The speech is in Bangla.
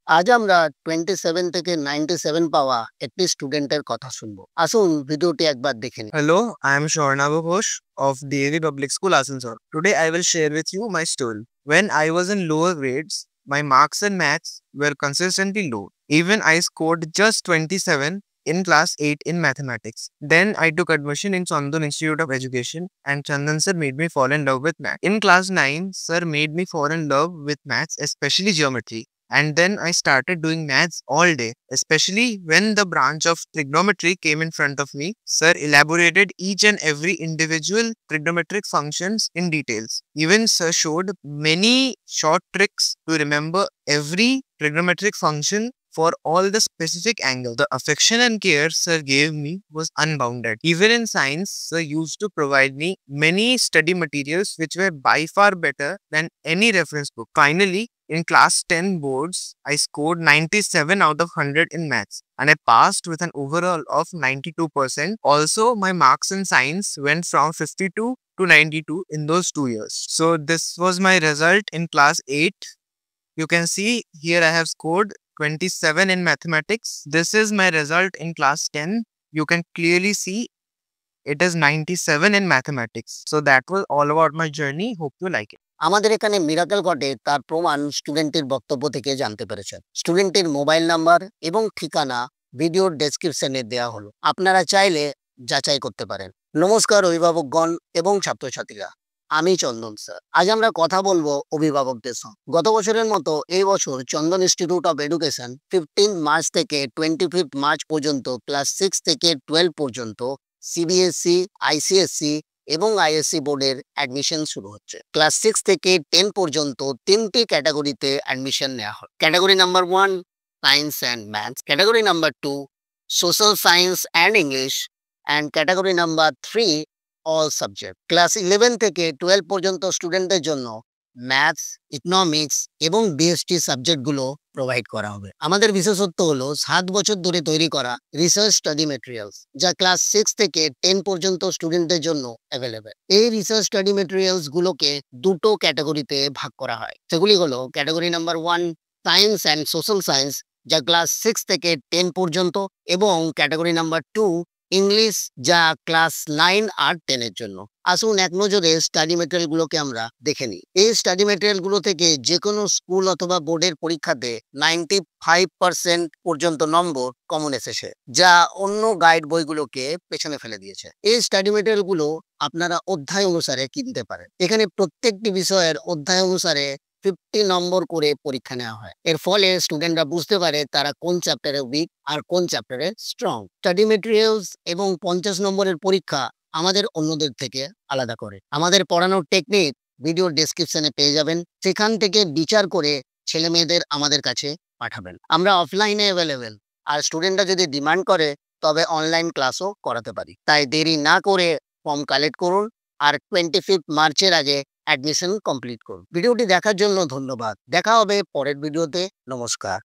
আজ আমরা 27 থেকে 97 পাওয়া একটি স্টুডেন্টের কথা শুনবো। আসুন ভিডিওটি একবার দেখে নিই। Hello, I am Shornava Ghosh of DAV Public School, Asansol. Today I will share with you my story. When I was in lower grades, my marks in maths were consistently low. Even I scored just 27 in class 8 in mathematics. Then I took admission in Chandan Institute of Education and Chandan sir made me fall in love with math. In class 9, sir made me fall in love with maths, especially geometry. And then I started doing maths all day, especially when the branch of trigonometry came in front of me. Sir elaborated each and every individual trigonometric functions in details. Even Sir showed many short tricks to remember every trigonometric function for all the specific angles. The affection and care Sir gave me was unbounded. Even in science, Sir used to provide me many study materials which were by far better than any reference book. Finally, in class 10 boards, I scored 97 out of 100 in maths and I passed with an overall of 92%. Also, my marks in science went from 52 to 92 in those 2 years. So, this was my result in class 8. You can see here I have scored 27 in mathematics. This is my result in class 10. You can clearly see it is 97 in mathematics. So, that was all about my journey. Hope you like it. আমাদের এখানে মিরাকেল ঘটে তার প্রমাণ স্টুডেন্টের বক্তব্য থেকে জানতে পেরেছেন। স্টুডেন্টের মোবাইল নাম্বার এবং ঠিকানা ভিডিওর ডেসক্রিপশনে দেওয়া হলো, আপনারা চাইলে যাচাই করতে পারেন। নমস্কার অভিভাবকগণ এবং ছাত্রছাত্রীরা, আমি চন্দন স্যার। আজ আমরা কথা বলবো অভিভাবকদের সঙ্গে। গত বছরের মতো এই বছর চন্দন ইনস্টিটিউট অফ এডুকেশন 15 মার্চ থেকে 25 মার্চ পর্যন্ত ক্লাস 6 থেকে 12 পর্যন্ত সিবিএসই, আইসিএসসি এবং আইএসসি বোর্ডের অ্যাডমিশন শুরু হচ্ছে। ক্লাস 6 থেকে 10 পর্যন্ত 3টি ক্যাটাগরিতে অ্যাডমিশন নেওয়া হয়। Category number 1 science and maths, category number 2 social science and English, and category number 3 all subject. Class 11 থেকে 12 পর্যন্ত স্টুডেন্টদের জন্য ম্যাথস, ইকোনমিক্স এবং বিএসটি সাবজেক্টগুলো প্রোভাইড করা হবে। আমাদের বিশেষত্ব হলো 7 বছর ধরে তৈরি করা রিসার্চ স্টাডি ম্যাটেরিয়ালস, যা ক্লাস 6 থেকে 10 পর্যন্ত স্টুডেন্টদের জন্য অ্যাভেলেবেল। এই রিসার্চ স্টাডি ম্যাটেরিয়ালস গুলোকে দুটো ক্যাটাগরিতে ভাগ করা হয়। সেগুলি হলো category number 1 science and social science, যা ক্লাস 6 থেকে 10 পর্যন্ত, এবং ক্যাটাগরি নাম্বার 2 ইংলিশ, যা ক্লাস 9 আর 10 এর জন্য। আসুন এক নজরে স্টাডি ম্যাটেরিয়াল গুলোকে আমরা দেখে নিই। এই স্টাডি ম্যাটেরিয়াল গুলো থেকে যে কোনো স্কুল অথবা বোর্ডের পরীক্ষাতে 95% পর্যন্ত নম্বর কমন এসেছে, যা অন্য গাইড বইগুলোকে পেছনে ফেলে দিয়েছে। এই স্টাডি ম্যাটেরিয়াল গুলো আপনারা অধ্যায় অনুসারে কিনতে পারেন। এখানে প্রত্যেকটি বিষয়ের অধ্যায় অনুসারে 50 নম্বর করে পরীক্ষা নেওয়া হয়। এর ফলে স্টুডেন্টরা বুঝতে পারে তারা কোন চ্যাপ্টারে উইক আর কোন চ্যাপ্টারে স্ট্রং। স্টাডি মেটেরিয়ালস এবং 50 নম্বরের পরীক্ষা আমাদের অন্যদের থেকে আলাদা করে। আমাদের পড়ানোর টেকনিক ভিডিও ডেসক্রিপশনে পেয়ে যাবেন, সেখান থেকে বিচার করে ছেলে মেয়েদের আমাদের কাছে পাঠাবেন। আমরা অফলাইনে অ্যাভেলেবেল, আর স্টুডেন্টরা যদি ডিমান্ড করে তবে অনলাইন ক্লাসও করাতে পারি। তাই দেরি না করে ফর্ম কালেক্ট করুন আর 25 মার্চের আগে অ্যাডমিশন কমপ্লিট করুন। ভিডিওটি দেখার জন্য ধন্যবাদ। দেখা হবে পরের ভিডিওতে। নমস্কার।